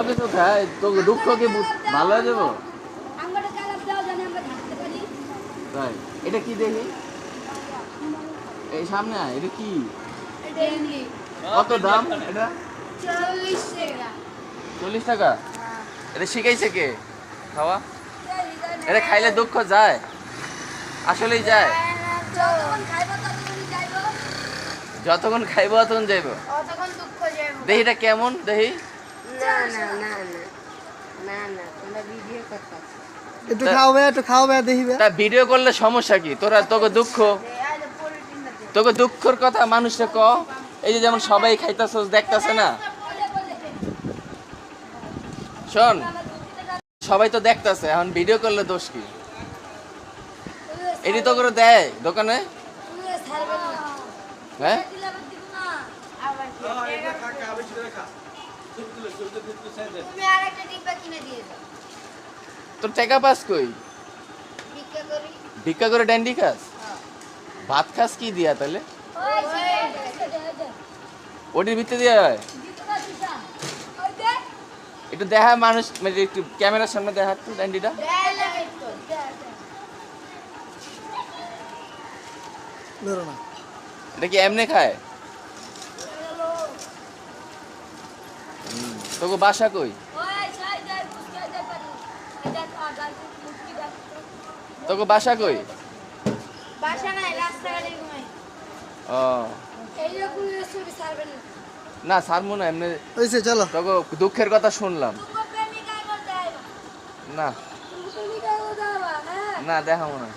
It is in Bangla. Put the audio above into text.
কিছু খায় তো দুঃখ কি ভালো হয়ে যাবো? তাই এটা কি দেখি এই সামনে আয়, এটা কি কত দাম? এটা 40 টাকা। এটা শিখাইছে কে খাওয়া? এটা খাইলে দুঃখ যায়? আসলেই যায়? যতক্ষণ খাইব ততক্ষণ যাইব। দেখি এটা কেমন দেখি। একটু খাওয়াবে দেখিবে। তা ভিডিও করলে সমস্যা কি? তোকে দুঃখের কথা মানুষে ক। এই যে যেমন সবাই খাইতেছে দেখতেছে না, শোন সবাই তো দেখতেছে, এখন ভিডিও করলে দোষ কি? এটি তো করে দেয় দোকানে। হ্যাঁ তোর টাকা পাস কই? ভিক্ষা করে ড্যান্ডি খাস? ভাত খাস কি দিয়া তাহলে? ওটির ভিতরে দেওয়া হয়? একটু দেখা মানুষ, মানে একটু ক্যামেরার সামনে দেখা একটু ড্যান্ডিটা। এটা কি এমনি খায়? তোকে বাসা কই? তোকে বাসা কই? ও না সারমো না, এমনি চলো তোকে দুঃখের কথা শুনলাম না, না দেখাবো না।